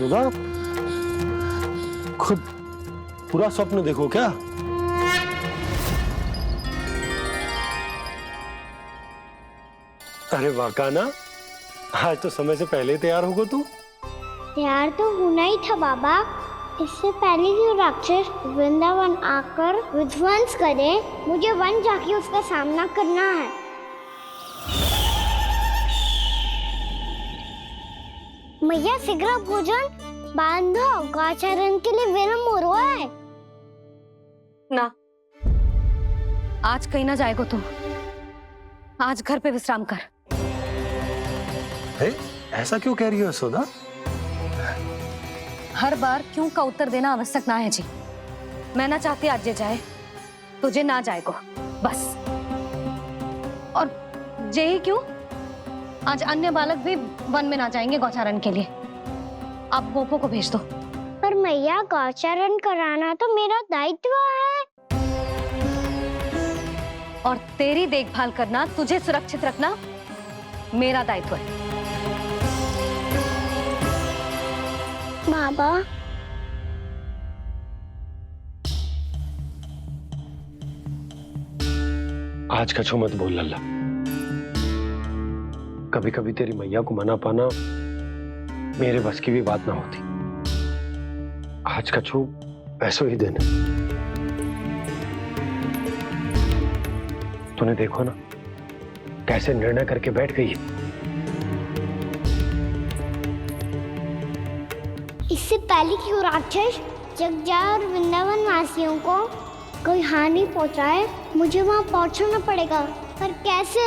यशोदा, खुद पूरा स्वप्न देखो क्या? अरे वाकाना, आज तो समय से पहले तैयार होगा तू। तैयार तो होना ही था बाबा। इससे पहले कि राक्षस वृंदावन आकर विध्वंस करे, मुझे वन जाके उसका सामना करना है। मैया शीघ्र भोजन बांधो, गौचरण के लिए विलंब हो रहा है। ना, आज कहीं ना जाएगा तुम। आज घर पे विश्राम कर। ऐसा क्यों कह रही हो यशोदा? हर बार क्यों का उत्तर देना आवश्यक ना है जी। मैं ना चाहती आज ये जाए, तुझे ना जाएगो बस। और जे ही क्यों, आज अन्य बालक भी वन में ना जाएंगे गौचारण के लिए। आप गोपो को भेज दो। पर मैया गौचरण कराना तो मेरा दायित्व है। और तेरी देखभाल करना, तुझे सुरक्षित रखना मेरा दायित्व है। बाबा, आज कछु मत बोल लल्ला। कभी कभी तेरी मैया को मना पाना मेरे बस की भी बात ना होती। आज कछु ऐसो ही दिन है। तूने देखो ना कैसे निर्णय करके बैठ गई है। इससे पहले कि वो राक्षस जगजा और वृंदावन वासियों को कोई हानि पहुंचाए, मुझे वहां पहुंचना पड़ेगा। पर कैसे?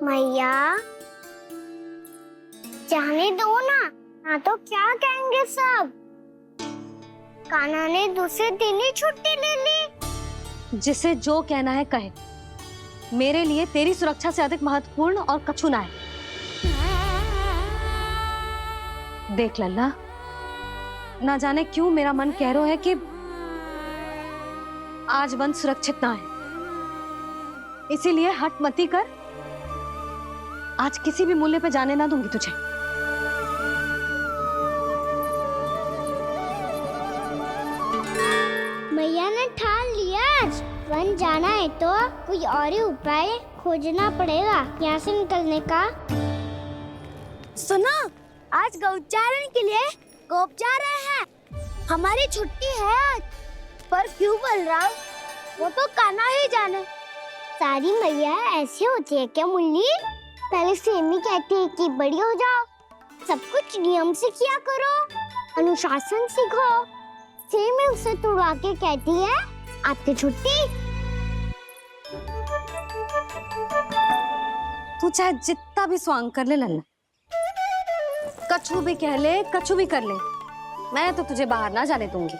मैया, जाने दो ना तो क्या कहेंगे सब। कान्हा ने दूसरे दिन ही छुट्टी ले ली। जिसे जो कहना है कहे। मेरे लिए तेरी सुरक्षा से अधिक महत्वपूर्ण और कछु ना है। देख लल्ला, ना जाने क्यों मेरा मन कह रहा है कि आज वन सुरक्षित ना है। इसीलिए हट मती कर। आज किसी भी मूल्य पे जाने ना दूंगी तुझे। मैया ने ठान लिया, आज वन जाना है तो कोई और ही उपाय खोजना पड़ेगा यहाँ से निकलने का। सुनो, आज गौचारण के लिए गोप जा रहे हैं। हमारी छुट्टी है आज। पर क्यों बलराम? वो तो कान्हा ही जाने। सारी मैया ऐसे होती है क्या मुन्नी? पहले सेमी कहती है कि बड़ी हो जाओ, सब कुछ नियम से किया करो, अनुशासन सीखो। सेमी उसे तुड़वा के कहती है आपकी छुट्टी। तू चाहे जितना भी स्वांग कर ले लल्ला, कछु भी कह ले, कछु भी कर ले, मैं तो तुझे बाहर ना जाने दूंगी।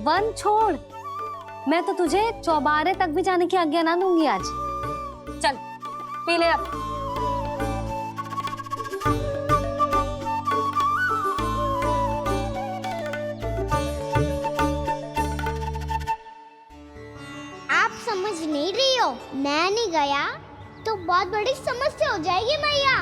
वन छोड़, मैं तो तुझे चौबारे तक भी जाने की आज्ञा ना दूंगी आज। चल पी ले अब। आप समझ नहीं रही हो, मैं नहीं गया तो बहुत बड़ी समस्या हो जाएगी मैया।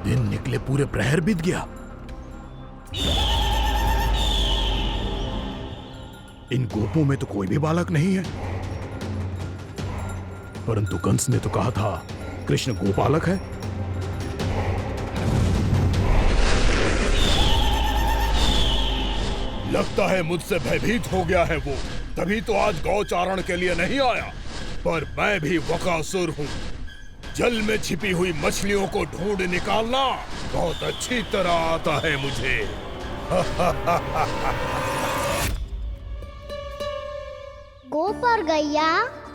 दिन निकले पूरे प्रहर बीत गया। इन गोपों में तो कोई भी बालक नहीं है, परंतु कंस ने तो कहा था कृष्ण गोपालक है। लगता है मुझसे भयभीत हो गया है वो, तभी तो आज गौचारण के लिए नहीं आया। पर मैं भी बकासुर हूँ। जल में छिपी हुई मछलियों को ढूंढ निकालना बहुत अच्छी तरह आता है मुझे। गोप और गैया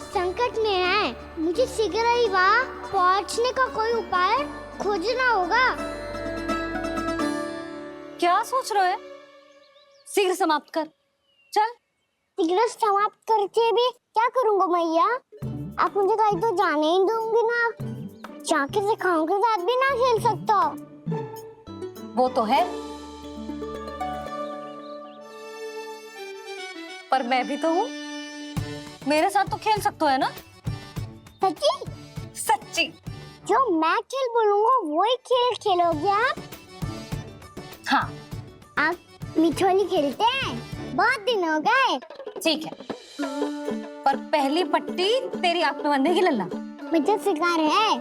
संकट में है, मुझे शीघ्र ही वहाँ पहुँचने का कोई उपाय खोजना होगा। क्या सोच रहे हो? शीघ्र समाप्त कर। चल सिगरेट समाप्त करके भी क्या करूंगा मैया? आप मुझे कहीं तो जाने ही दूंगी ना। जाके सिखाओं के साथ भी ना खेल सकता। वो तो है, पर मैं भी तो हूँ, मेरे साथ तो खेल सकते हो है ना? सच्ची? सच्ची। जो मैं खेल बोलूंगा वही खेल खेलोगे आप? हाँ आप मिठोली खेलते हैं? बहुत दिन हो गए। ठीक है, पर पहली पट्टी तेरी आंख में बनने की लल्ला। मुझे शिकार है।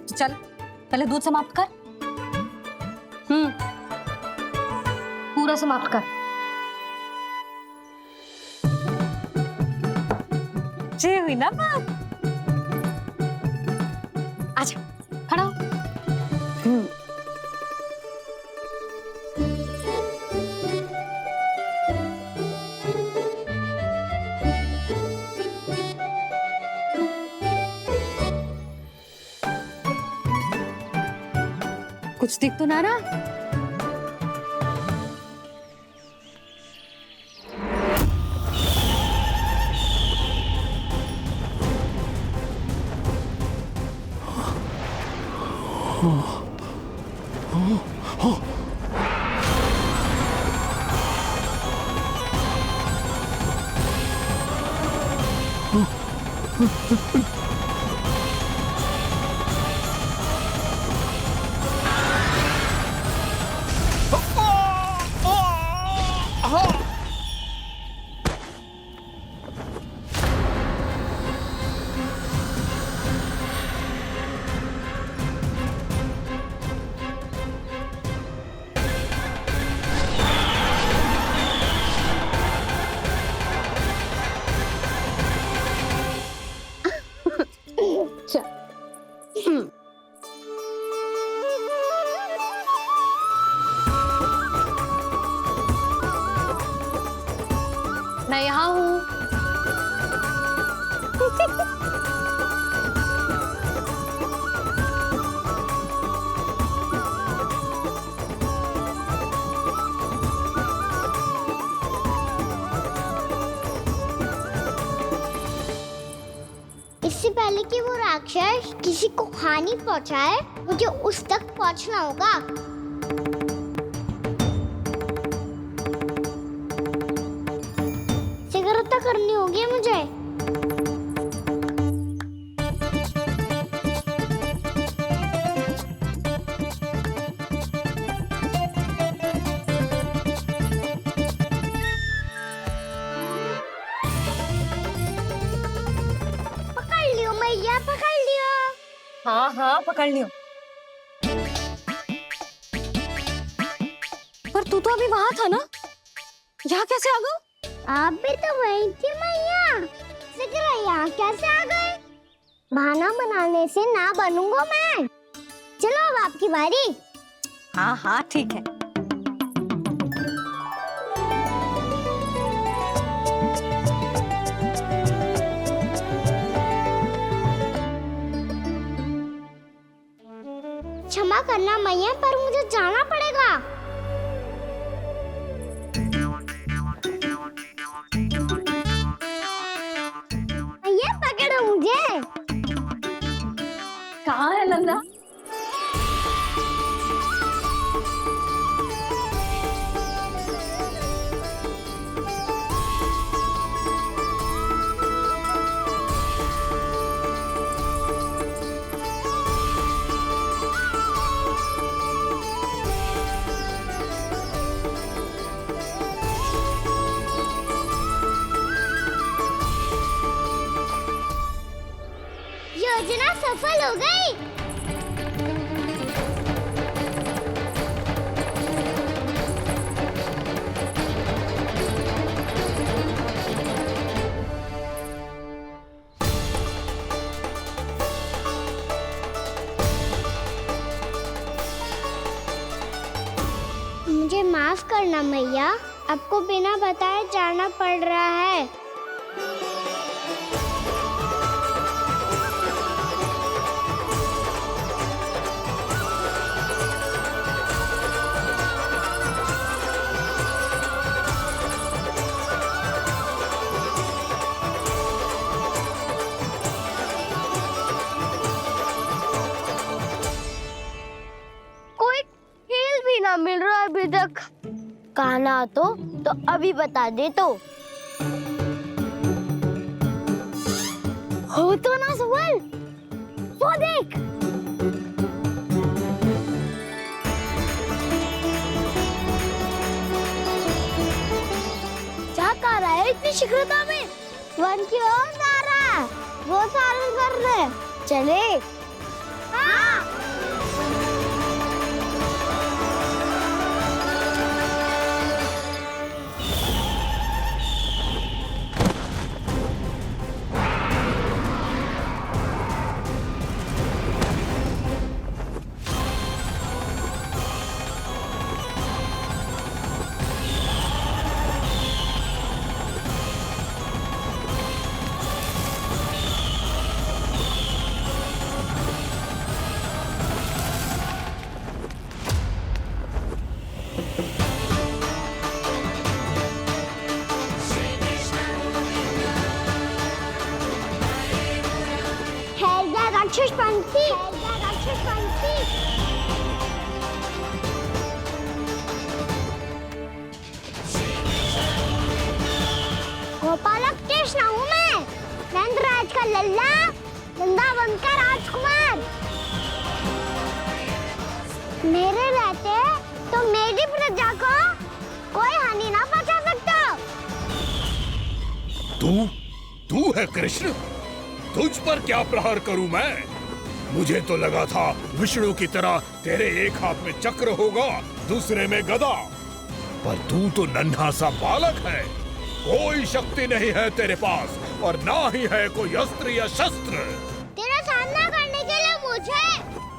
चल पहले दूध समाप्त कर। पूरा समाप्त कर। जे हुई ना बात। आजा खड़ा हो। कुछ दिख तो ना रहा। मैं यहाँ हूँ। इससे पहले कि वो राक्षस किसी को हानि पहुंचाए, मुझे उस तक पहुंचना होगा। सिगरेट करनी होगी मुझे। पकड़ लियो मैया, पकड़ लियो। हाँ हाँ पकड़ लियो। पर तू तो अभी वहां था ना, यहाँ कैसे आ गया? आप भी तो वही थी मैया। सिगरेट यहाँ कैसे आ गए? बहाना बनाने से ना बनूंगा मैं। चलो अब आपकी बारी। हाँ हाँ ठीक है। क्षमा करना मैया, पर मुझे जाना पड़ेगा। मैया पकड़ो मुझे। कहाँ है लल्ला? योजना सफल हो गई। मुझे माफ करना मैया, आपको बिना बताए जाना पड़ रहा है। क्या मिल रहा है अभी तक? कहना तो अभी बता दे तो। हो तो ना सवाल, वो देख। क्या कर रहा है इतनी शीघ्रता में? वन की ओर जा रहा है, वो सालन कर रहे। चले। हाँ। राक्षस पंछी, राक्षस पंछी। गोपालक कृष्ण हूँ मैं, नंदराज का लल्ला, वृंदावन का राजकुमार। मेरे रहते तो मेरी प्रजा को कोई हानि ना पहुंचा सकता। तू है कृष्ण? तुझ पर क्या प्रहार करूं मैं? मुझे तो लगा था विष्णु की तरह तेरे एक हाथ में चक्र होगा, दूसरे में गदा, पर तू तो नन्हा सा बालक है। कोई शक्ति नहीं है तेरे पास और ना ही है कोई अस्त्र या शस्त्र। तेरा सामना करने के लिए मुझे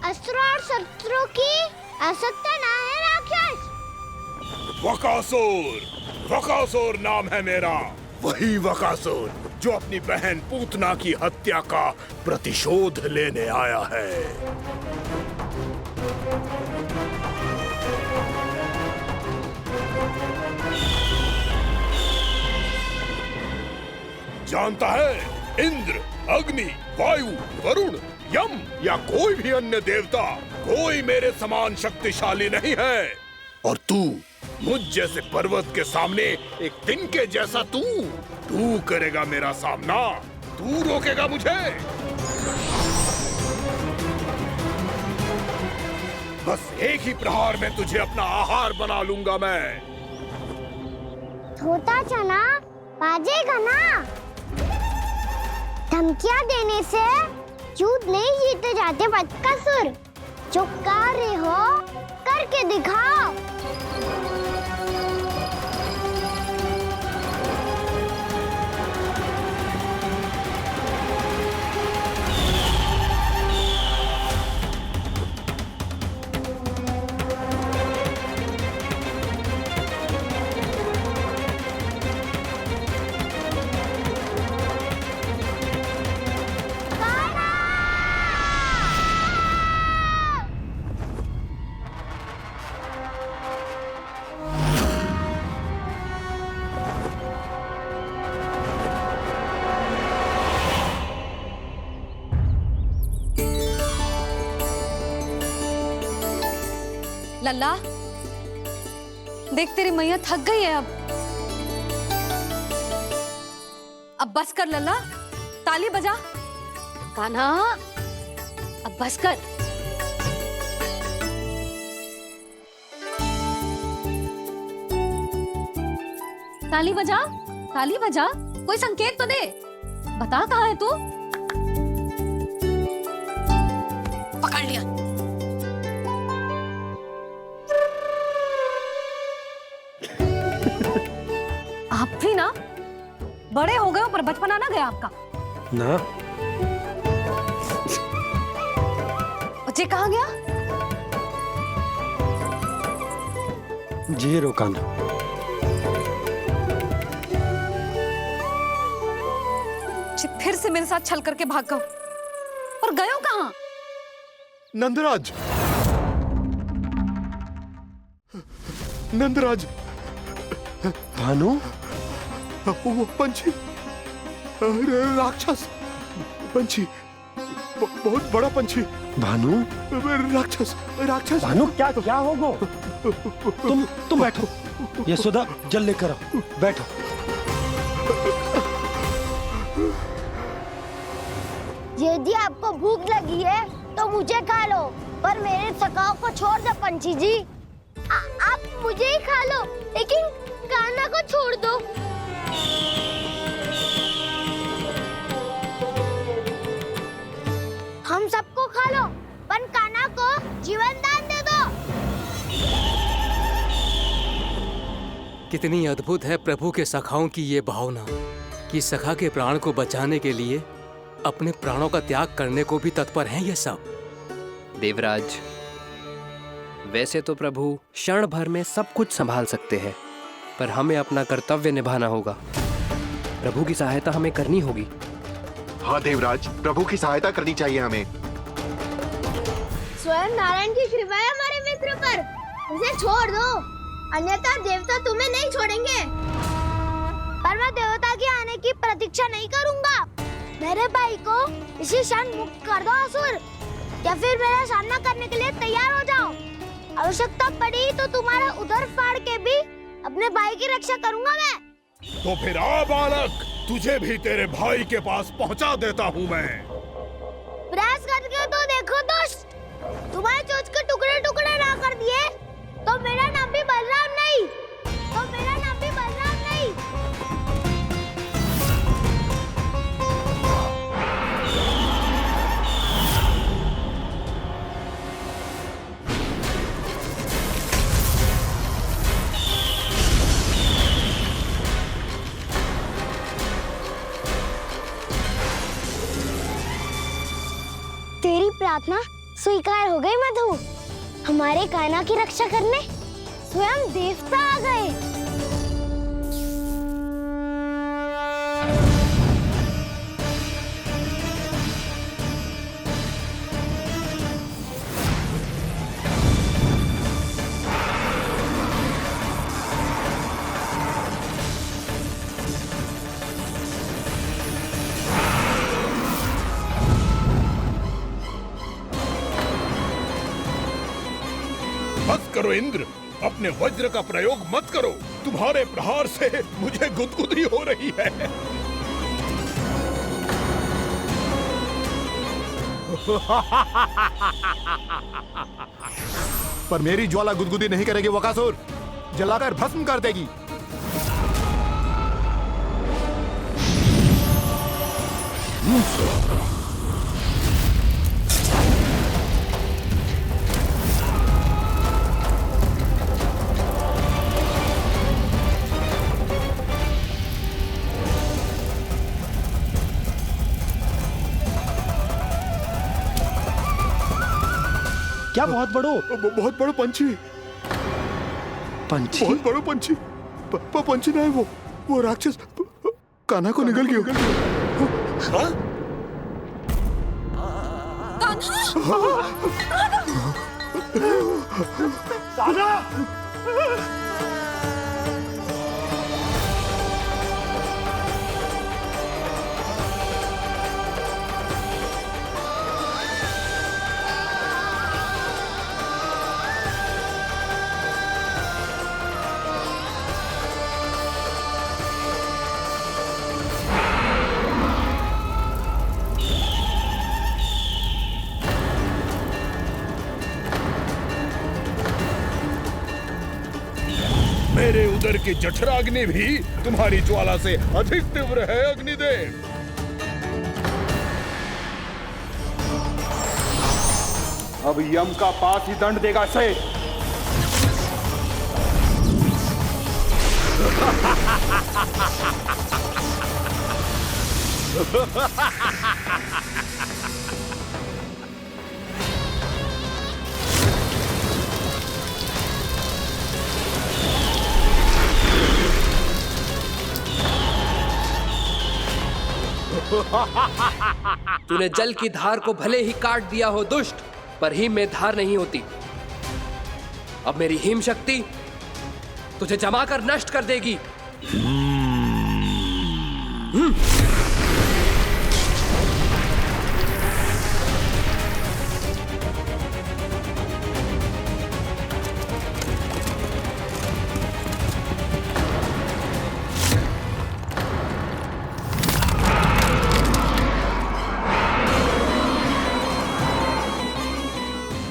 अस्त्रों और शस्त्रों की आवश्यकता ना है राक्षस। वकासुर नाम है मेरा, वही वकासुर जो अपनी बहन पूतना की हत्या का प्रतिशोध लेने आया है। जानता है, इंद्र, अग्नि, वायु, वरुण, यम या कोई भी अन्य देवता कोई मेरे समान शक्तिशाली नहीं है। और तू मुझ जैसे पर्वत के सामने एक तिनके जैसा तू करेगा मेरा सामना? तू रोकेगा मुझे? बस एक ही प्रहार में तुझे अपना आहार बना लूंगा मैं। छोटा चना बाजेगा ना। धमकियां देने से युद्ध नहीं जीते जाते बदकसूर। जो कार्य हो करके दिखाओ। लल्ला, देख तेरी मैया थक गई है अब बस कर लल्ला, ताली बजा। कान्हा, अब बस कर। ताली बजा, ताली बजा, कोई संकेत तो दे। बता कहाँ है तू? पकड़ लिया। आप भी ना बड़े हो गए हो, पर बचपना ना गया आपका ना। बच्चे कहाँ गया? जी रोकाना। फिर से मेरे साथ छल करके भाग गए, और गए हो कहाँ? नंदराज, नंदराज, भानु, वो पंछी, राक्षस पंछी, बहुत बड़ा पंछी भानु, राक्षस राक्षस। भानु क्या होगा? तुम बैठो, यशोदा जल लेकर आओ, बैठो। यदि आपको भूख लगी है तो मुझे खा लो, पर मेरे सखाओं को छोड़ दो पंछी जी। आप मुझे ही खा लो, लेकिन कान्हा को छोड़ दो। हम सबको खा लो, पर कान्हा को जीवन दान दे दो। कितनी अद्भुत है प्रभु के सखाओं की ये भावना कि सखा के प्राण को बचाने के लिए अपने प्राणों का त्याग करने को भी तत्पर हैं ये सब। देवराज, वैसे तो प्रभु क्षण भर में सब कुछ संभाल सकते हैं, पर हमें अपना कर्तव्य निभाना होगा। प्रभु की सहायता हमें करनी होगी। हाँ देवराज, प्रभु की सहायता करनी चाहिए हमें। स्वयं नारायण की कृपा है हमारे मित्र पर, उसे छोड़ दो, अन्यथा देवता तुम्हें नहीं छोड़ेंगे। पर मैं देवता के आने की प्रतीक्षा नहीं करूंगा। मेरे भाई को इसी क्षण मुक्त कर दो असुर, या फिर मेरा सामना करने के लिए तैयार हो जाओ। आवश्यकता पड़ी तो तुम्हारा उदर फाड़ के भी अपने भाई की रक्षा करूंगा मैं। तो फिर आ बालक, तुझे भी तेरे भाई के पास पहुंचा देता हूँ मैं। प्रयास करके तो देखो दोस्त, तुम्हारे चोंच के टुकड़े टुकड़े ना कर दिए तो मेरा नाम भी बलराम नहीं, तो मेरा नाम भी बलराम नहीं। तेरी प्रार्थना स्वीकार हो गई मधु। हमारे कान्हा की रक्षा करने स्वयं देवता आ गए। बस करो इंद्र, अपने वज्र का प्रयोग मत करो। तुम्हारे प्रहार से मुझे गुदगुदी हो रही है। पर मेरी ज्वाला गुदगुदी नहीं करेगी वकासुर, जलाकर भस्म कर देगी। क्या बहुत बड़ो? बहुत बड़ा पंछी। पंछी? बहुत बड़ा पंछी। पंछी नहीं, वो राक्षस कान्हा को निगल गया। हाँ? मेरे उदर की जठराग्नि भी तुम्हारी ज्वाला से अधिक तीव्र है अग्निदेव। अब यम का पास ही दंड देगा इसे। तूने जल की धार को भले ही काट दिया हो दुष्ट, पर हिम में धार नहीं होती। अब मेरी हिम शक्ति तुझे जमाकर नष्ट कर देगी।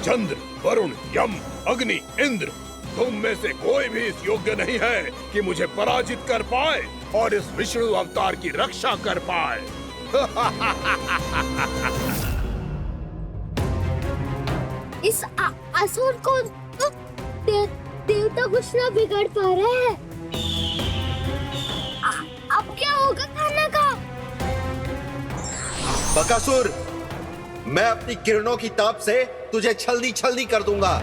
चंद्र, वरुण, यम, अग्नि, इंद्र, तुम में से कोई भी इस योग्य नहीं है कि मुझे पराजित कर पाए और इस विष्णु अवतार की रक्षा कर पाए। इस असुर को तो देवता कुछ ना बिगाड़ पा रहे हैं। अब क्या होगा खाना का? बकासुर, मैं अपनी किरणों की ताप से तुझे छल्दी छल्दी कर दूंगा।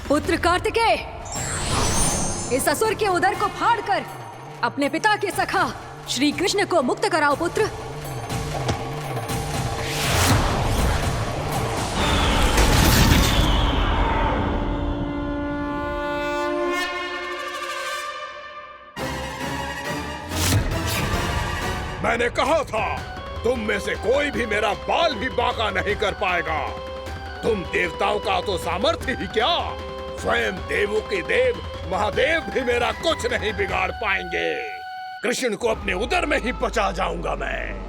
पुत्र कार्तिकेय, इस असुर के उदर को फाड़कर अपने पिता के सखा श्री कृष्ण को मुक्त कराओ पुत्र। मैंने कहा था, तुम में से कोई भी मेरा बाल भी बांका नहीं कर पाएगा। तुम देवताओं का तो सामर्थ्य ही क्या, स्वयं देवों के देव महादेव भी मेरा कुछ नहीं बिगाड़ पाएंगे। कृष्ण को अपने उदर में ही पचा जाऊंगा मैं।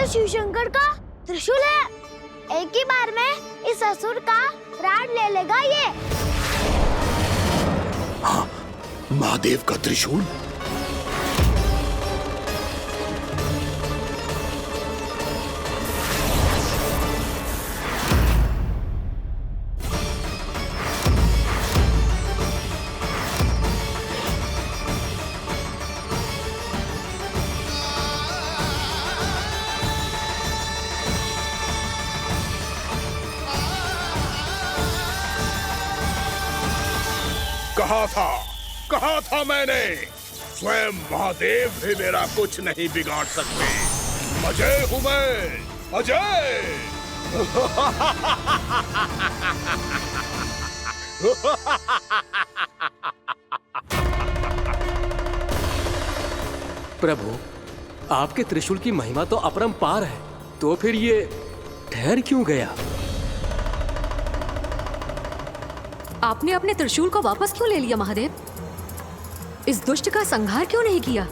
शिव शंकर का त्रिशूल है। एक ही बार में इस असुर का प्राण ले लेगा ये। हाँ, महादेव का त्रिशूल। कहा था मैंने, स्वयं महादेव भी मेरा कुछ नहीं बिगाड़ सकते। अजय हूं मैं, अजय। प्रभु, आपके त्रिशूल की महिमा तो अपरंपार है, तो फिर ये ठहर क्यों गया? आपने अपने त्रिशूल को वापस क्यों ले लिया महादेव? इस दुष्ट का संहार क्यों नहीं किया?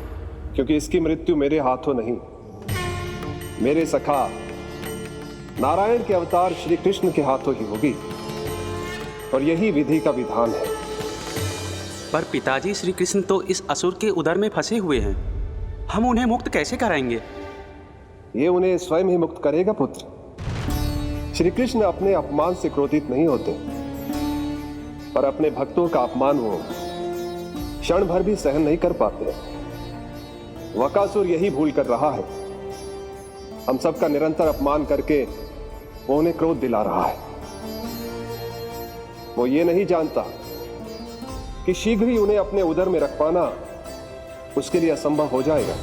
क्योंकि इसकी मृत्यु मेरे हाथों नहीं, मेरे सखा नारायण के अवतार श्री कृष्ण के हाथों ही होगी, और यही विधि का विधान है। पर पिताजी, श्री कृष्ण तो इस असुर के उदर में फंसे हुए हैं, हम उन्हें मुक्त कैसे कराएंगे? ये उन्हें स्वयं ही मुक्त करेगा पुत्र। श्री कृष्ण अपने अपमान से क्रोधित नहीं होते, पर अपने भक्तों का अपमान वो क्षण भर भी सहन नहीं कर पाते। वकासुर यही भूल कर रहा है, हम सबका निरंतर अपमान करके वो उन्हें क्रोध दिला रहा है। वो ये नहीं जानता कि शीघ्र ही उन्हें अपने उदर में रख पाना उसके लिए असंभव हो जाएगा।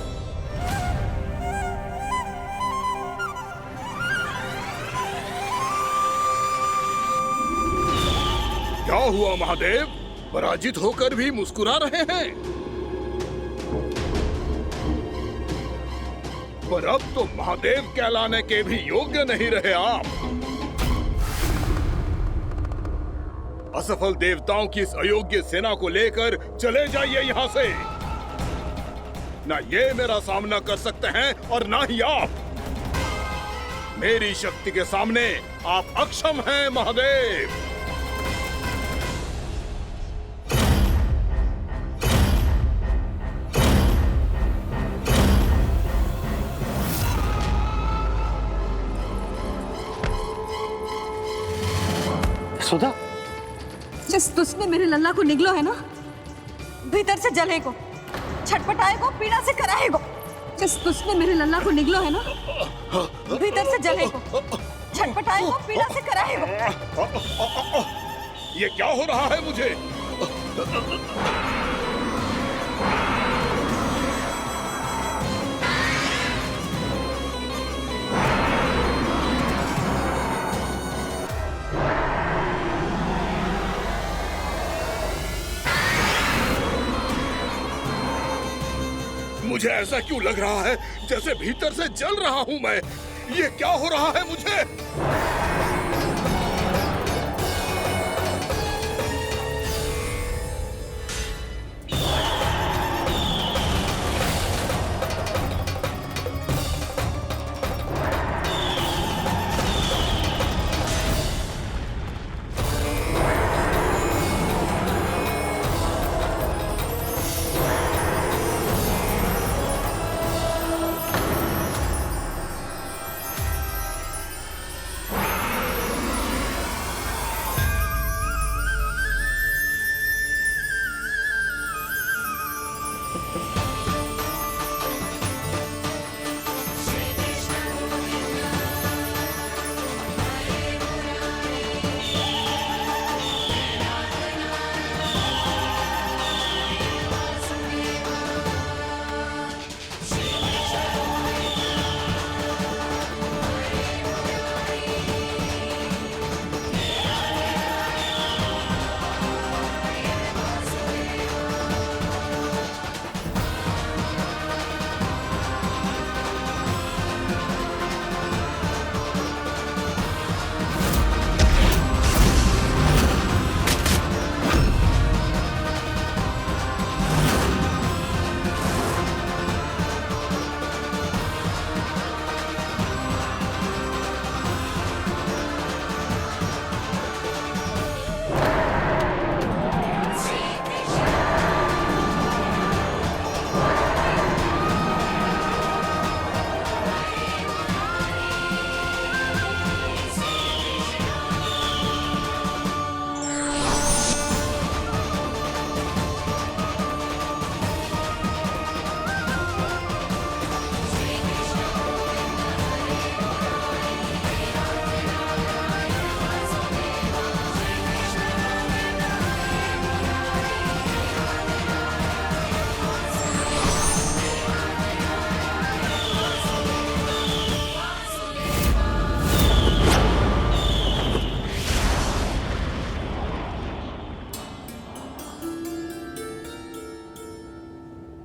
क्या हुआ महादेव? पराजित होकर भी मुस्कुरा रहे हैं। पर अब तो महादेव कहलाने के भी योग्य नहीं रहे आप। असफल देवताओं की इस अयोग्य सेना को लेकर चले जाइए यहाँ से। ना ये मेरा सामना कर सकते हैं और ना ही आप। मेरी शक्ति के सामने आप अक्षम हैं महादेव। सुधा, जिस तुझने मेरे लल्ला को निगलो है ना, भीतर से जलेगो, छटपटाएगो, पीड़ा से कराएगो। जिस तुझने मेरे लल्ला को निगलो है ना, भीतर से जलेगो, छटपटाएगो, पीड़ा से कराएगो। ये क्या हो रहा है मुझे? मुझे ऐसा क्यों लग रहा है जैसे भीतर से जल रहा हूं मैं? ये क्या हो रहा है मुझे?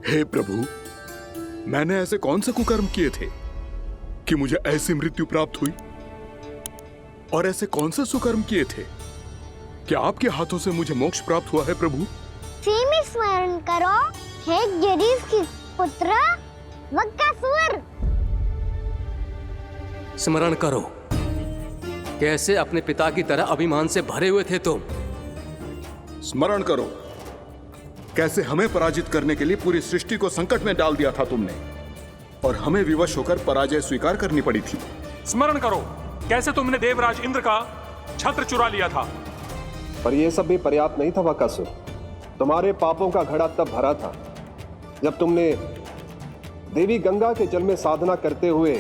हे प्रभु, मैंने ऐसे कौन से कुकर्म किए थे कि मुझे ऐसी मृत्यु प्राप्त हुई? और ऐसे कौन से सुकर्म किए थे कि आपके हाथों से मुझे मोक्ष प्राप्त हुआ है प्रभु? स्मरण करो, हे गिरीश की पुत्र वक्कासुर। स्मरण करो, कैसे अपने पिता की तरह अभिमान से भरे हुए थे तुम। स्मरण करो, कैसे हमें पराजित करने के लिए पूरी सृष्टि को संकट में डाल दिया था तुमने, और हमें विवश होकर पराजय स्वीकार करनी पड़ी थी। स्मरण करो, कैसे तुमने देवराज इंद्र का छत्र चुरा लिया था। पर यह सब भी पर्याप्त नहीं था वक्कासुर। तुम्हारे पापों का घड़ा तब भरा था जब तुमने देवी गंगा के जल में साधना करते हुए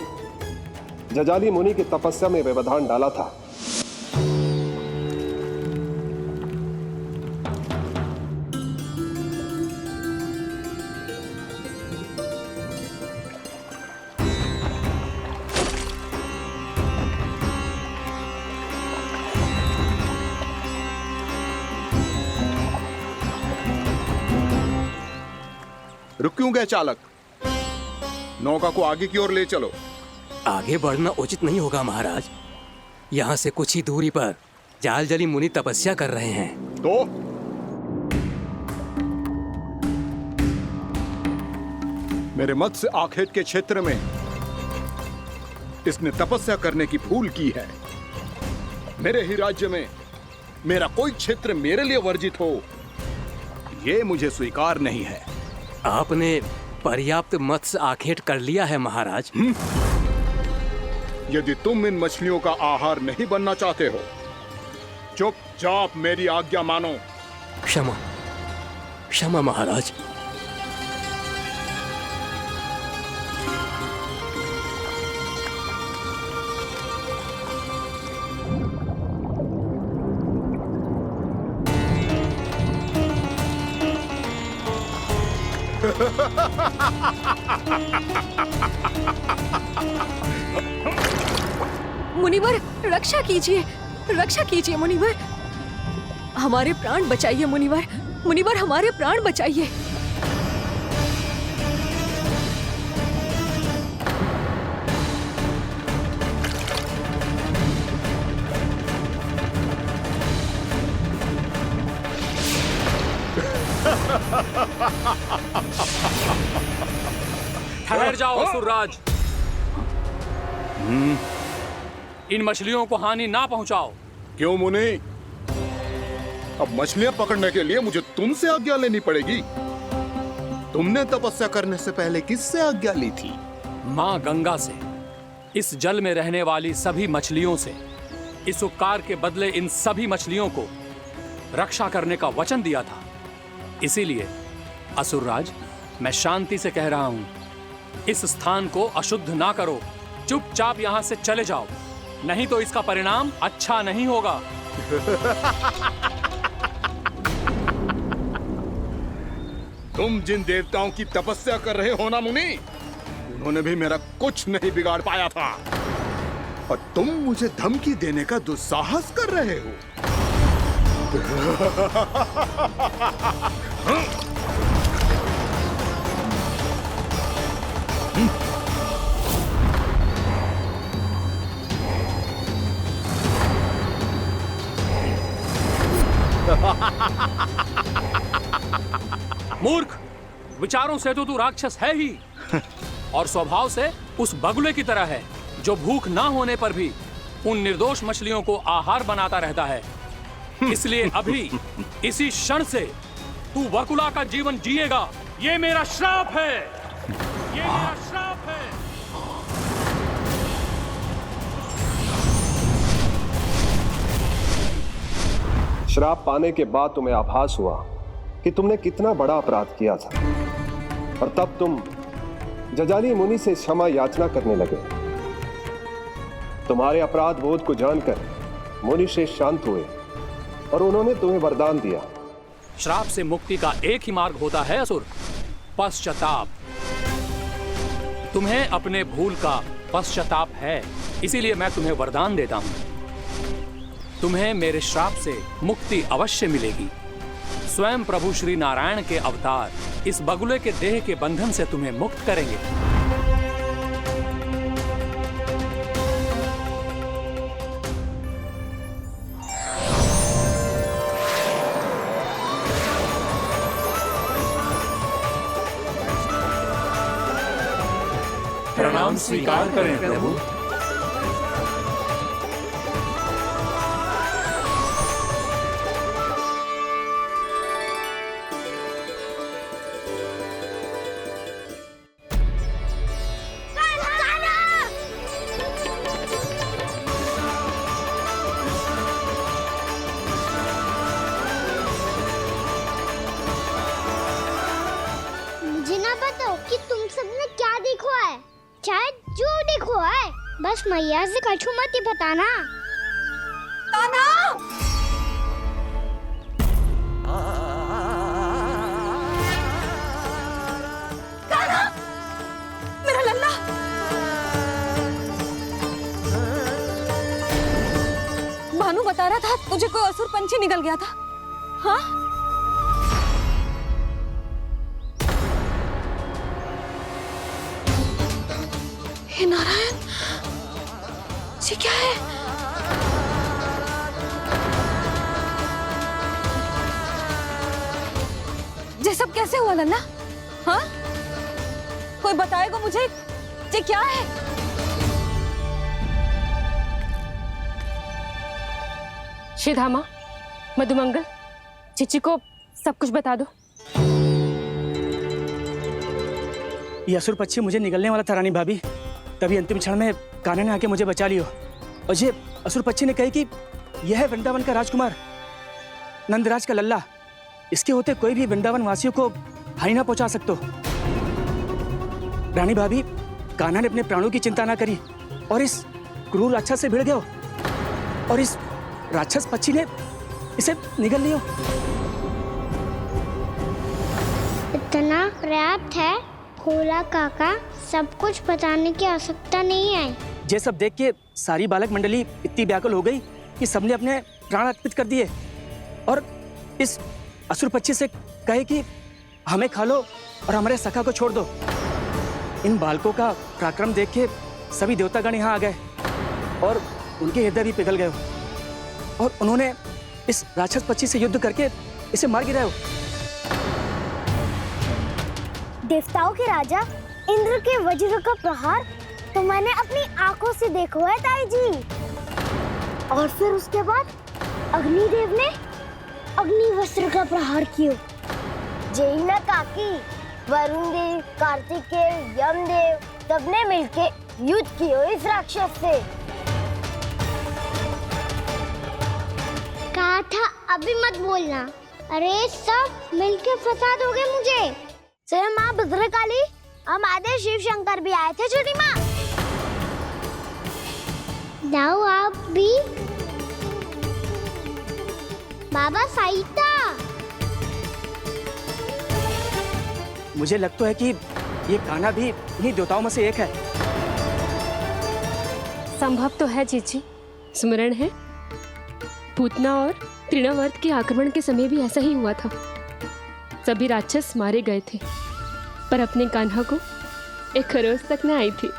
जजाली मुनि की तपस्या में व्यवधान डाला था। रुक क्यों गए चालक? नौका को आगे की ओर ले चलो। आगे बढ़ना उचित नहीं होगा महाराज। यहाँ से कुछ ही दूरी पर जालजली मुनि तपस्या कर रहे हैं। तो मेरे मत्स्य आखेट के क्षेत्र में इसने तपस्या करने की भूल की है। मेरे ही राज्य में मेरा कोई क्षेत्र मेरे लिए वर्जित हो, यह मुझे स्वीकार नहीं है। आपने पर्याप्त मत्स्य आखेट कर लिया है महाराज। यदि तुम इन मछलियों का आहार नहीं बनना चाहते हो, चुपचाप मेरी आज्ञा मानो। क्षमा, क्षमा महाराज। मुनिवर, रक्षा कीजिए, रक्षा कीजिए मुनिवर, हमारे प्राण बचाइए मुनिवर, मुनिवर हमारे प्राण बचाइए। ठहर जाओ असुरराज, इन मछलियों को हानि ना पहुंचाओ। क्यों मुनि? अब मछलियां पकड़ने के लिए मुझे तुमसे आज्ञा लेनी पड़ेगी। तुमने तपस्या करने से पहले किससे आज्ञा ली थी? मां गंगा से, इस जल में रहने वाली सभी मछलियों से। इस उपकार के बदले इन सभी मछलियों को रक्षा करने का वचन दिया था। इसीलिए असुरराज, मैं शांति से कह रहा हूं, इस स्थान को अशुद्ध ना करो। चुपचाप यहां से चले जाओ, नहीं तो इसका परिणाम अच्छा नहीं होगा। तुम जिन देवताओं की तपस्या कर रहे हो ना मुनि, उन्होंने भी मेरा कुछ नहीं बिगाड़ पाया था, और तुम मुझे धमकी देने का दुस्साहस कर रहे हो। मूर्ख, विचारों से तो तू राक्षस है ही, और स्वभाव से उस बगुले की तरह है जो भूख ना होने पर भी उन निर्दोष मछलियों को आहार बनाता रहता है। इसलिए अभी इसी क्षण से तू वकुला का जीवन जिएगा। ये मेरा श्राप है, ये मेरा श्राप है। श्राप पाने के बाद तुम्हें आभास हुआ कि तुमने कितना बड़ा अपराध किया था, और तब तुम जजाली मुनि से क्षमा याचना करने लगे। तुम्हारे अपराध बोध को जानकर मुनि श्रेष्ठ शांत हुए और उन्होंने तुम्हें वरदान दिया। श्राप से मुक्ति का एक ही मार्ग होता है असुर, पश्चाताप। तुम्हें अपने भूल का पश्चाताप है, इसीलिए मैं तुम्हें वरदान देता हूं। तुम्हें मेरे श्राप से मुक्ति अवश्य मिलेगी। स्वयं प्रभु श्री नारायण के अवतार इस बगुले के देह के बंधन से तुम्हें मुक्त करेंगे। प्रणाम स्वीकार करें प्रभु। मुझे ना बताओ कि तुम सबने क्या देखा है, चाहे जो देखो है, बस मैया से कछु मत ही बताना। कान्हा! कान्हा! मेरा लल्ला! भानु बता रहा था तुझे कोई असुर पंछी निकल गया था। हाँ? हे नारायण, ये क्या है? ये सब कैसे हुआ लल्ला? हाँ, कोई बताएगा मुझे ये क्या है? श्रीधामा, मधुमंगल, चिची को सब कुछ बता दो। ये असुर पक्षी मुझे निगलने वाला था रानी भाभी, तभी अंतिम क्षण में कान्हा ने आके मुझे बचा लियो। और ये असुर पक्षी ने कही कि यह है वृंदावन का राजकुमार, नंदराज का लल्ला। इसके होते कोई भी वृंदावन वासियों को हानि ना पहुंचा सकते। रानी भाभी, कान्हा ने अपने प्राणों की चिंता ना करी और इस क्रूर राक्षस से भिड़ गयो और इस राक्षस पक्षी ने इसे निगल लियो। इतना पर्याप्त है भोला काका, सब कुछ बताने की आवश्यकता नहीं है। ये सब देख के सारी बालक मंडली इतनी व्याकुल हो गई कि सबने अपने प्राण अर्पित कर दिए और इस असुर पक्षी से कहे कि हमें खा लो और हमारे सखा को छोड़ दो। इन बालकों का पराक्रम देख के सभी देवतागण यहाँ आ गए और उनके हृदय भी पिघल गए और उन्होंने इस राक्षस पक्षी से युद्ध करके इसे मार गिराया। देवताओं के राजा इंद्र के वज्र का प्रहार तो मैंने अपनी आंखों से देखा है ताई जी। और फिर उसके बाद अग्निदेव ने अग्निवस्त्र का प्रहार किया। जय ना काकी, वरुण देव, कार्तिकेय, यमदेव सबने मिलके युद्ध किया इस राक्षस से। कहा था अभी मत बोलना। अरे सब मिलके फंसा दोगे मुझे। जय माँ भद्रकाली, हमारे शिव शंकर भी आए थे छोटी माँ। जाओ आप भी। बाबा साईता, मुझे लगता है कि ये कान्हा भी इन्हीं देवताओं में से एक है। संभव तो है चीची। स्मरण है, पूतना और तृणावर्त के आक्रमण के समय भी ऐसा ही हुआ था। सभी राक्षस मारे गए थे, पर अपने कान्हा को एक खरोच तक न आई थी।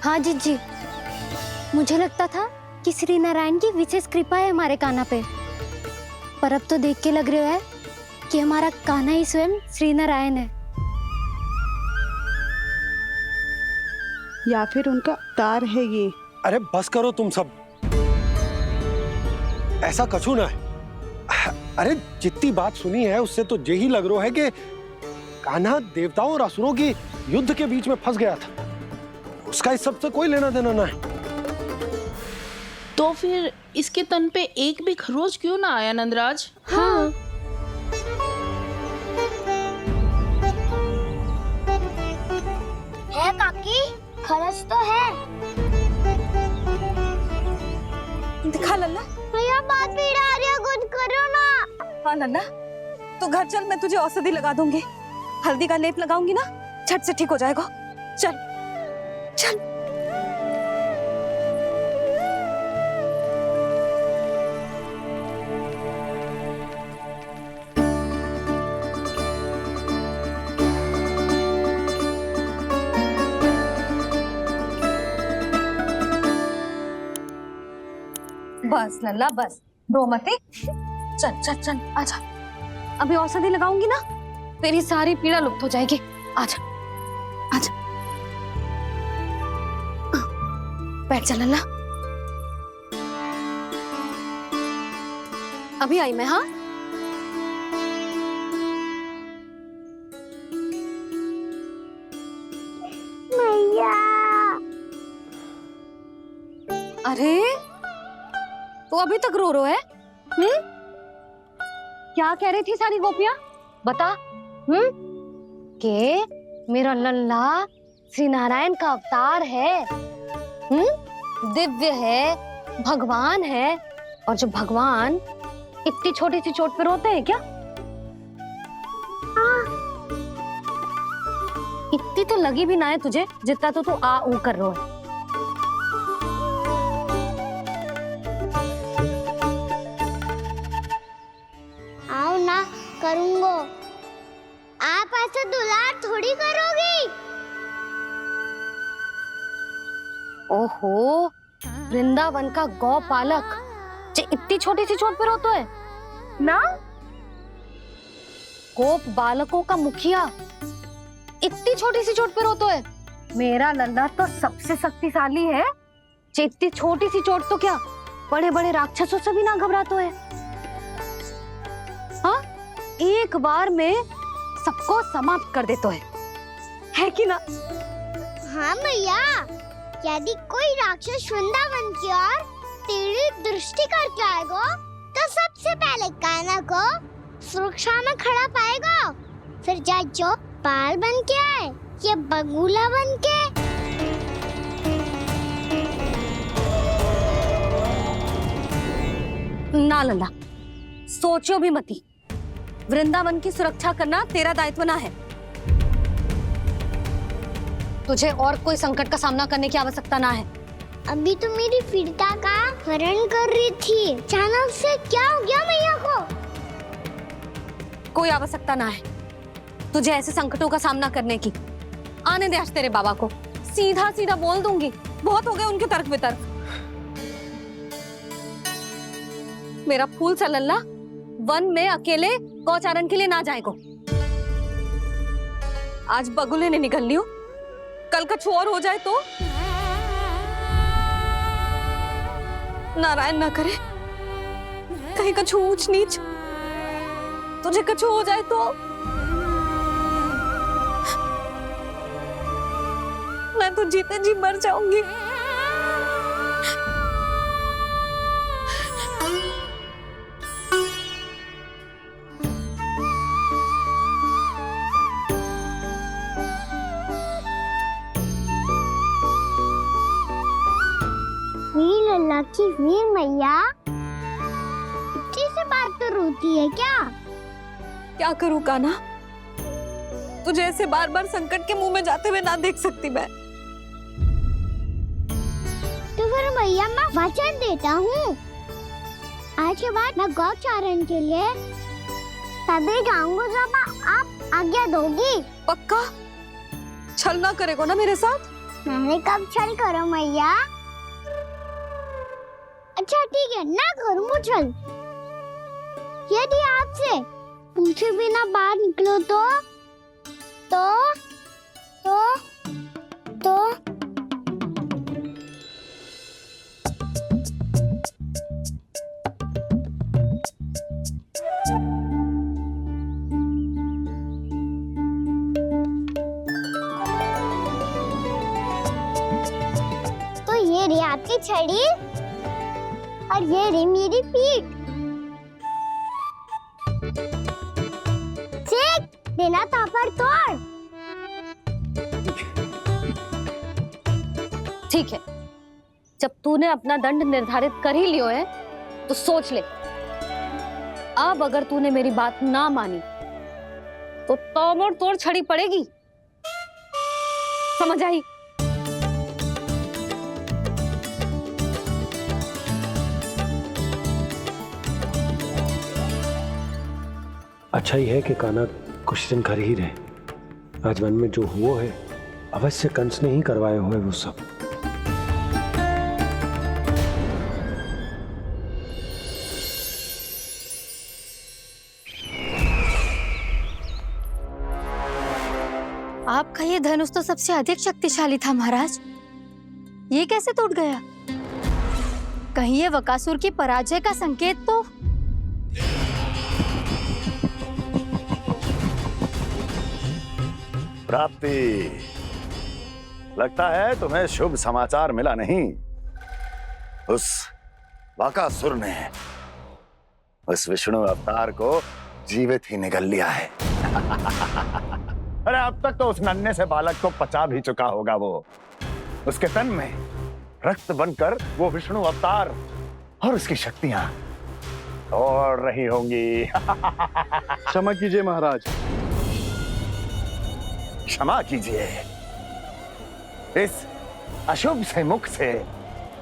हाँ जीजी, मुझे लगता था कि श्री नारायण की विशेष कृपा है हमारे कान्हा पे, पर अब तो देख के लग रहा है कि हमारा कान्हा ही स्वयं श्री नारायण है। या फिर उनका अवतार है ये। अरे बस करो तुम सब, ऐसा कछु ना है। अरे जितनी बात सुनी है उससे तो यही लग रहा है कि कान्हा देवताओं और असुरों की युद्ध के बीच में फंस गया था। उसका इस सब से कोई लेना देना ना है। तो फिर इसके तन पे एक भी खरोच क्यों ना आया नंदराज? हाँ, है काकी, खरच तो है। दिखा लल्ला। भैया बात पीड़ा आ रही है, कुछ करो ना। हाँ लल्ला, तू घर चल, मैं तुझे औषधि लगा दूंगी। हल्दी का लेप लगाऊंगी ना, झट से ठीक हो जाएगा। चल चल। बस लल्ला बस, रो मत। चल चल चल, आजा। अभी औषधि लगाऊंगी ना, तेरी सारी पीड़ा लुप्त हो जाएगी। आजा आजा, बैठ जा लल्ला। अभी आई मैं। हाँ, मैया। अरे तो अभी तक रो रो है? क्या कह रही थी सारी गोपियां? बता। के मेरा लल्ला श्री नारायण का अवतार है, दिव्य है, भगवान है। और जब भगवान इतनी छोटी सी चोट पे रोते हैं क्या? इतनी तो लगी भी ना है तुझे जितना तो तू आ ऊ कर रो है। आओ ना, करूंगो। आप ऐसा दुलार थोड़ी करोगी। ओहो, वृंदावन का गौ पालक जे इतनी छोटी सी चोट पे रोतो है ना? गोप बालकों का मुखिया इतनी छोटी सी चोट पे रोतो है? मेरा लल्ला तो सबसे शक्तिशाली है, जे इतनी छोटी सी चोट तो क्या बड़े बड़े राक्षसों से भी ना घबरातो है। हाँ, एक बार में सबको समाप्त कर देतो है कि ना? हाँ मैया, यदि कोई राक्षस वृंदावन की ओर टेढ़ी दृष्टि करके आएगा तो सबसे पहले कान्हा को सुरक्षा में खड़ा पाएगा, फिर चाहे जो बाल बन के आए या बगुला बन के। ना लल्ला, सोचो भी मती, वृंदावन की सुरक्षा करना तेरा दायित्व ना है। तुझे और कोई संकट का सामना करने की आवश्यकता ना है। अभी तो मेरी पीड़िता का हरण कर रही थी, अचानक से क्या हो गया मैया को? कोई आवश्यकता ना है तुझे ऐसे संकटों का सामना करने की। आने दे आज तेरे बाबा को, सीधा सीधा बोल दूंगी, बहुत हो गए उनके तर्क वितर्क। मेरा फूल सा लल्ला वन में अकेले गौचारण के लिए ना जाएगो। आज बगुले ने निकल लियो, कल कछु और हो जाए तो? नारायण ना करे, कहीं कछु ऊंच नीच तुझे कछु हो जाए तो? मैं तो जीते जी मर जाऊंगी। वीर लल्ला की वीर मैया इतनी सी बात तो रोती है क्या? क्या करूं कान्हा, तुझे ऐसे बार बार संकट के मुंह में जाते हुए ना देख सकती मैं। तो फिर मैया मैं वचन देता हूँ, आज के बाद मैं गौचारण के लिए तभी जाऊंगा जब आप आज्ञा दोगी। पक्का? छल ना करेगा ना मेरे साथ? मैंने कब छल करो मैया? अच्छा ठीक है, ना करूँगा छल। यदि आपसे पूछे बिना बाहर निकलो तो ये रही आपकी छड़ी और ये रही मेरी पीठ। सेक देना था पर तोड़। ठीक है, जब तूने अपना दंड निर्धारित कर ही लियो है तो सोच ले, अब अगर तूने मेरी बात ना मानी तो तोड़ तोड़ छड़ी पड़ेगी, समझ आई? अच्छा ही है कि कान्हा कुछ दिन घर ही रहे। आज वन में जो हुआ है अवश्य कंस ने ही करवाए हुए वो सब। आपका ये धनुष तो सबसे अधिक शक्तिशाली था महाराज, ये कैसे टूट गया? कहीं ये बकासुर की पराजय का संकेत तो? प्राप्ति, लगता है तुम्हें शुभ समाचार मिला नहीं। उस बकासुर ने उस विष्णु अवतार को जीवित ही निगल लिया है। अरे अब तक तो उस नन्हे से बालक को पचा भी चुका होगा वो। उसके तन में रक्त बनकर वो विष्णु अवतार और उसकी शक्तियां दौड़ रही होंगी। क्षमा कीजिए महाराज। क्षमा कीजिए, इस अशुभ से मुख से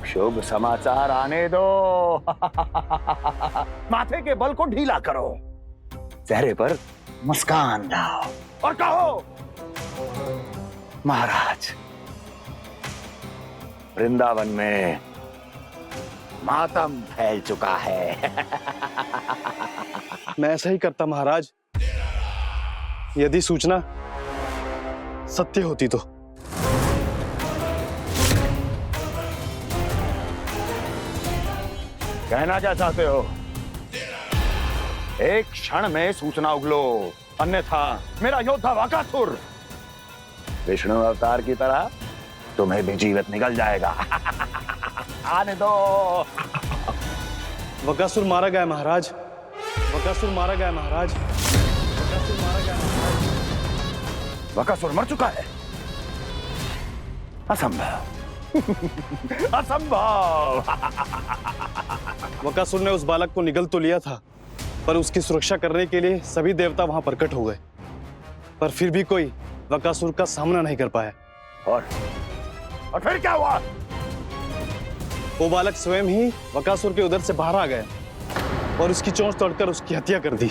शुभ समाचार आने दो। माथे के बल को ढीला करो, चेहरे पर मुस्कान लाओ और कहो, महाराज वृंदावन में मातम फैल चुका है। मैं ऐसा ही करता महाराज, यदि सूचना सत्य होती तो। कहना क्या चाहते हो? एक क्षण में सूचना उगलो, अन्यथा मेरा योद्धा वकासुर विष्णु अवतार की तरह तुम्हें भी जीवित निकल जाएगा। आने दो। वकासुर मारा गया महाराज, वकासुर मारा गया महाराज, वकासुर मारा गया महाराज। वकासुर मर चुका है? असंभव। असंभव। वकासुर ने उस बालक को निगल तो लिया था, पर उसकी सुरक्षा करने के लिए सभी देवता वहां प्रकट हो गए, पर फिर भी कोई वकासुर का सामना नहीं कर पाया। और फिर क्या हुआ? वो बालक स्वयं ही वकासुर के उदर से बाहर आ गया और उसकी चोंच तोड़कर उसकी हत्या कर दी।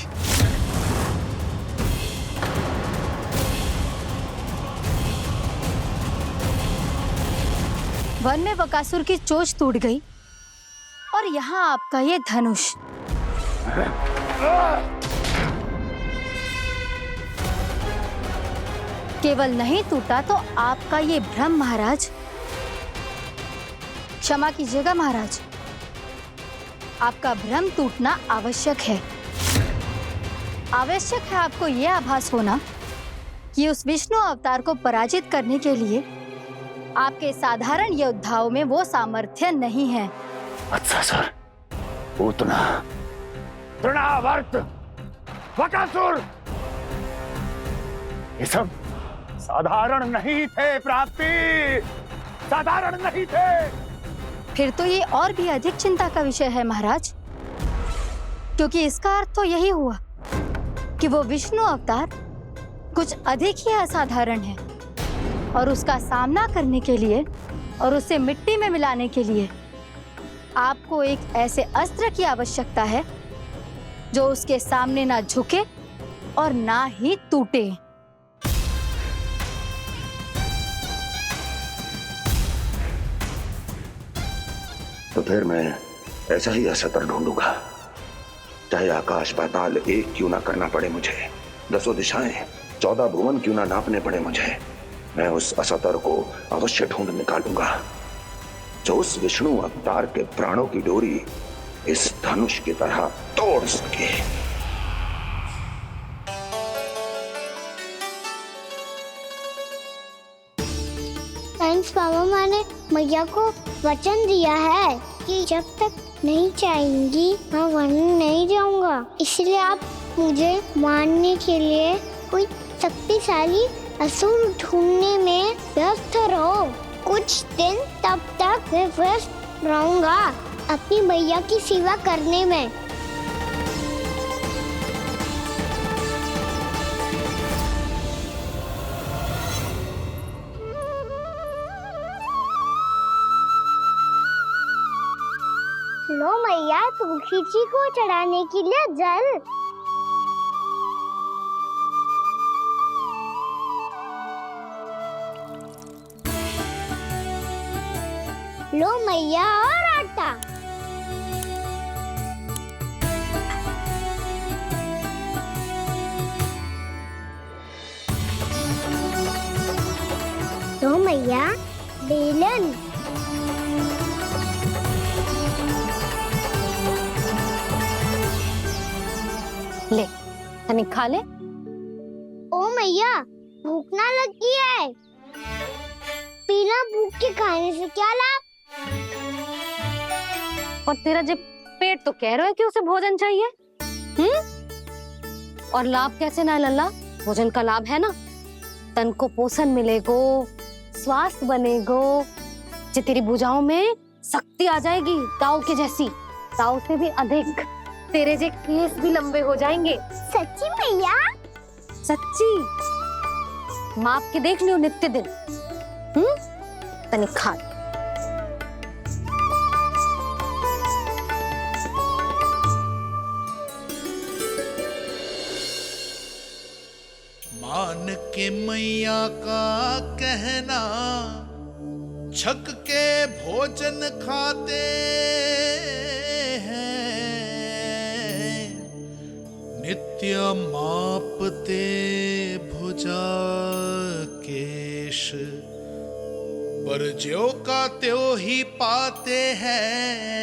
वन में बकासुर की चोंच टूट गई और यहाँ आपका ये धनुष। केवल नहीं टूटा तो आपका ये भ्रम महाराज। क्षमा कीजिएगा महाराज, आपका भ्रम टूटना आवश्यक है। आवश्यक है आपको यह आभास होना कि उस विष्णु अवतार को पराजित करने के लिए आपके साधारण योद्धाओं में वो सामर्थ्य नहीं है। अच्छा सर, पूतना, तृणावर्त, वकासुर, ये सब साधारण नहीं थे प्राप्ति, साधारण नहीं थे। फिर तो ये और भी अधिक चिंता का विषय है महाराज, क्योंकि इसका अर्थ तो यही हुआ कि वो विष्णु अवतार कुछ अधिक ही असाधारण है और उसका सामना करने के लिए और उसे मिट्टी में मिलाने के लिए आपको एक ऐसे अस्त्र की आवश्यकता है जो उसके सामने ना झुके और ना ही टूटे। तो फिर मैं ऐसा ही असतर ढूंढूंगा, चाहे आकाश पाताल एक क्यों ना करना पड़े मुझे, 10 दिशाएं 14 भुवन क्यों ना नापने पड़े मुझे। मैं उस असतर को अवश्य ढूंढ निकालूंगा जो उस विष्णु अवतार के प्राणों की डोरी इस धनुष की तरह तोड़ सके। थैंक्स पापा, मैंने मैया को वचन दिया है कि जब तक नहीं चाहेंगी मैं वन नहीं जाऊंगा, इसलिए आप मुझे मारने के लिए कोई शक्तिशाली असुर ढूंढने में व्यस्त रहो। कुछ दिन तब तक मैं व्यस्त रहूंगा अपनी मैया की सेवा करने में। लो मैया, तुलसी जी को चढ़ाने के लिए जल। लो मैया, और आटा। लो मैया, बेलन। ले, तनी खा ले। ओ मैया, भूख ना लगी है। बिना भूख के खाने से क्या लाभ? और तेरा जब पेट तो कह रहा है कि उसे भोजन चाहिए, और लाभ कैसे ना लल्ला? भोजन का लाभ है ना, तन को पोषण मिलेगो, स्वास्थ्य बनेगो, जो तेरी भुजाओं में शक्ति आ जाएगी ताऊ के जैसी, ताऊ से भी अधिक। तेरे जे केस भी लंबे हो जाएंगे। सच्ची मैया? सच्ची। माप के देख लियो नित्य दिन। तनी खा। मान के मैया का कहना छक के भोजन खाते हैं, नित्य मापते भुजा केश, पर ज्यो का त्यों ही पाते हैं।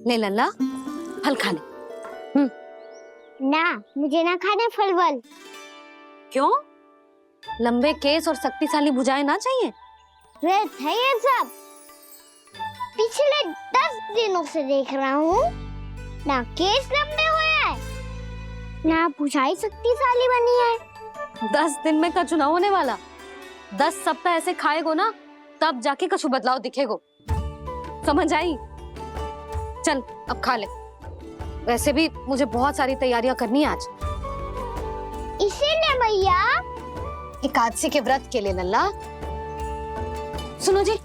ले लल्ला, फल खा ले। ना, मुझे ना खाने फल वल। क्यों? लंबे केस और शक्तिशाली भुजाएं ना चाहिए? व्यर्थ है ये सब। पिछले 10 दिनों से देख रहा हूँ, ना केस लंबे हुए हैं, ना भुजाएं शक्तिशाली बनी है। 10 दिन में कछु ना होने वाला। 10 सप्ताह ऐसे खाएगो ना, तब जाके कछु बदलाव दिखेगो। समझ आई? चल अब खा ले। वैसे भी मुझे बहुत सारी तैयारियां करनी है आज। इसीलिए भैया एकादशी के व्रत के लिए लल्ला। सुनो जी,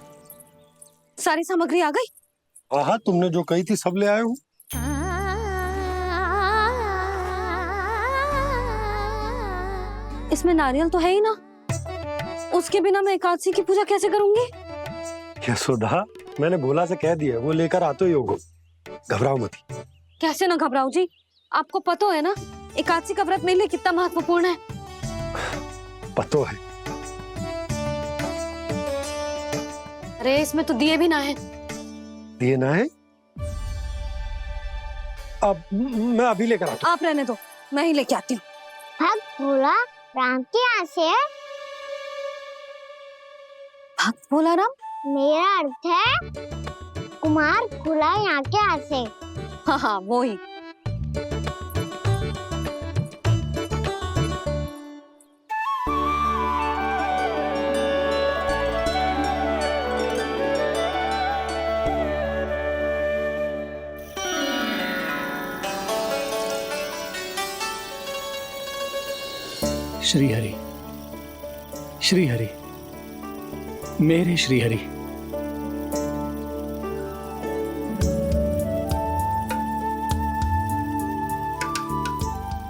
सारी सामग्री आ गई? हाँ, तुमने जो कही थी सब ले आए हूँ। इसमें नारियल तो है ही ना, उसके बिना मैं एकादशी की पूजा कैसे करूंगी? यशोदा, मैंने भोला से कह दिया, वो लेकर आते ही होगा। घबराओ मत। कैसे ना घबराओ जी, आपको पता है ना एकादशी का व्रत मेरे लिए कितना महत्वपूर्ण है। पतो है। अरे इसमें तो दिए भी ना है। दिए ना है? अब मैं अभी लेकर आता हूँ। आप रहने दो, मैं ही लेके आती हूँ। भक्त भोला राम के यहाँ से है? भक्त भोला राम? मेरा अर्थ है कुमार खुला यहाँ के यहाँ से। हाँ हाँ, वो ही। श्री हरि, श्री हरि, मेरे श्री हरि।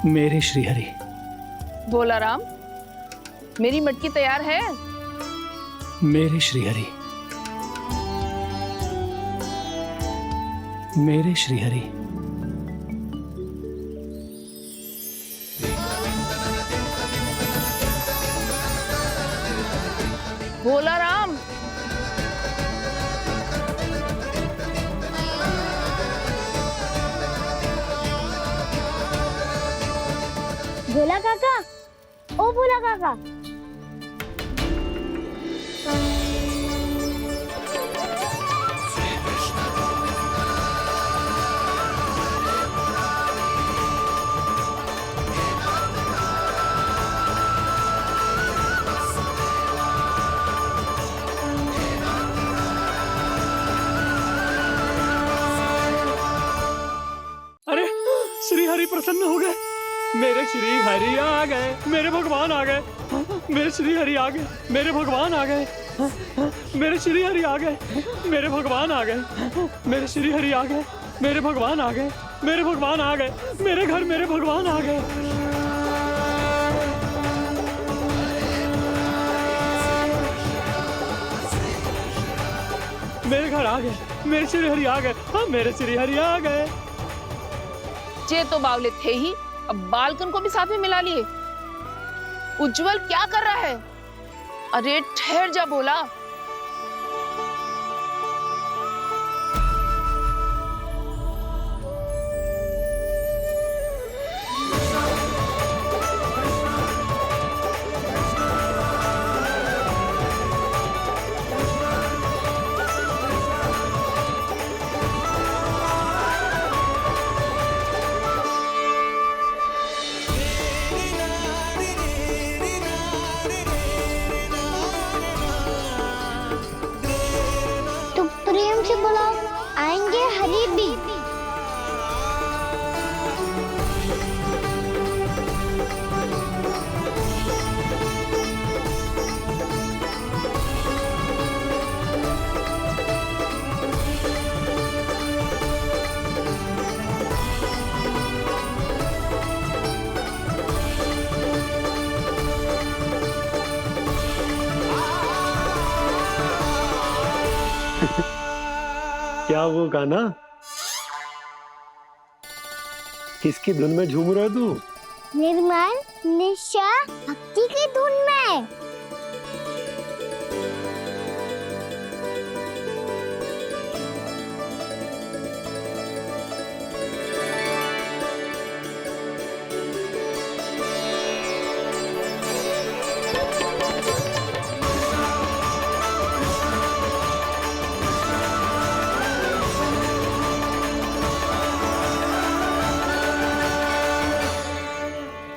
मेरे श्री हरि। भोला राम, मेरी मटकी तैयार है? मेरे श्री हरि, मेरे श्री हरि। भोला राम, भोला काका, ओ भोला काका। अरे श्री हरि प्रसन्न हो गए। मेरे श्री हरि आ गए, मेरे भगवान आ गए। मेरे श्री हरि आ गए, मेरे भगवान आ गए। मेरे श्री हरि आ गए, मेरे भगवान आ गए। मेरे श्री हरि आ गए, मेरे भगवान आ गए। मेरे भगवान आ गए, मेरे घर मेरे भगवान आ गए। मेरे घर आ गए, मेरे श्री हरि आ गए। हाँ, मेरे श्री हरि आ गए। ये तो बावले थे ही, अब बालकन को भी साथ में मिला लिए। उज्जवल क्या कर रहा है? अरे ठहर जा भोला। क्या वो गाना? किसकी धुन में झूम रहा तू? निर्मल निशा भक्ति की धुन में।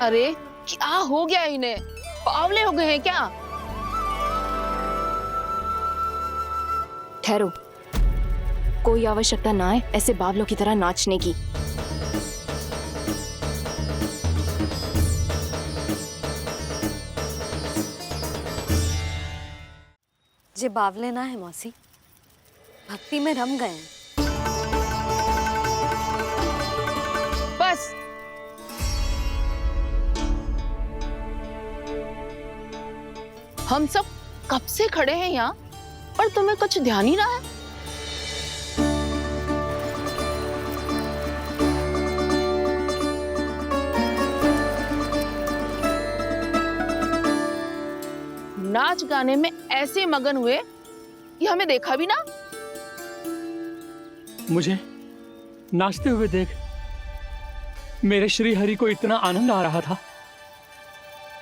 अरे क्या हो गया इन्हें? पावले हो गए हैं क्या? ठहरो, कोई आवश्यकता ना है ऐसे बावलों की तरह नाचने की। जे बावले ना है मौसी, भक्ति में रम गए हैं। बस हम सब कब से खड़े हैं यहाँ, पर तुम्हें कुछ ध्यान ही ना है। नाच गाने में ऐसे मगन हुए कि हमें देखा भी ना। मुझे नाचते हुए देख मेरे श्री हरि को इतना आनंद आ रहा था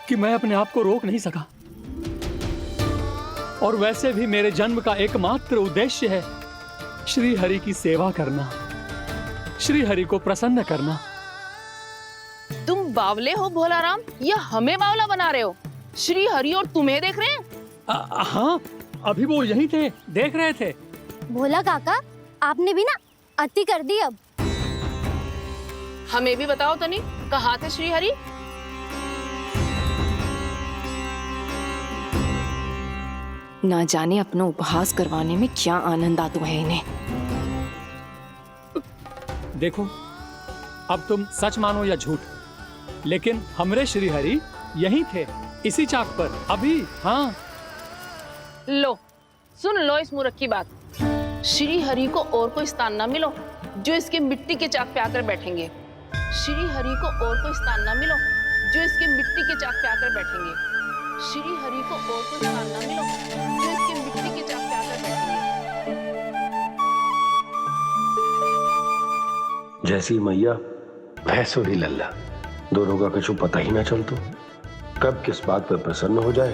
कि मैं अपने आप को रोक नहीं सका। और वैसे भी मेरे जन्म का एकमात्र उद्देश्य है श्री हरि की सेवा करना, श्री हरि को प्रसन्न करना। तुम बावले हो भोलाराम, या हमें बावला बना रहे हो? श्री हरि और तुम्हें देख रहे हैं? हाँ, अभी वो यहीं थे, देख रहे थे। भोला काका, आपने भी ना अति कर दी अब। हमें भी बताओ तनी, कहाँ थे श्री हरि? ना जाने अपना उपहास करवाने में क्या आनंद आता है इन्हें। देखो, अब तुम सच मानो या झूठ, लेकिन हमरे श्री हरि यहीं थे, इसी चाक पर अभी। हाँ, लो सुन लो इस मूर्ख की बात। श्री हरि को और कोई स्थान ना मिलो जो इसके मिट्टी के चाक पे आकर बैठेंगे। श्री हरि को और कोई स्थान ना मिलो जो इसके मिट्टी के चाक पे आकर बैठेंगे। श्री हरि को और कोई स्थान ना मिलो जो इसके मिट्टी के चाक पे आकर बैठेंगे। जैसी मैया भैंसो ही लल्ला, दोनों का कुछ पता ही ना चलतो, कब किस बात पर प्रसन्न हो जाए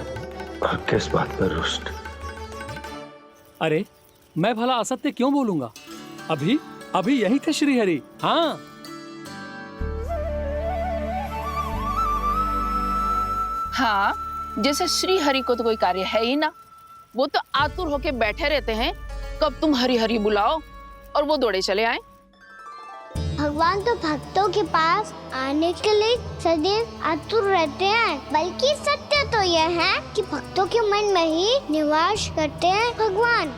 और किस बात पर रुष्ट। अरे मैं भला असत्य क्यों बोलूंगा? अभी यही थे श्री हरि। हाँ, हाँ, जैसे श्री हरि को तो कोई कार्य है ही ना। वो तो आतुर होके बैठे रहते हैं कब तुम हरि हरि बुलाओ और वो दौड़े चले आए। भगवान तो भक्तों के पास आने के लिए सदैव आतुर रहते हैं। बल्कि सत्य तो यह है कि भक्तों के मन में ही निवास करते हैं भगवान।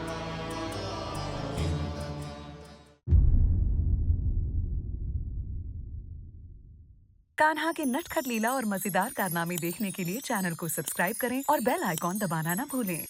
कान्हा के नटखट लीला और मजेदार कारनामे देखने के लिए चैनल को सब्सक्राइब करें और बेल आइकॉन दबाना ना भूलें।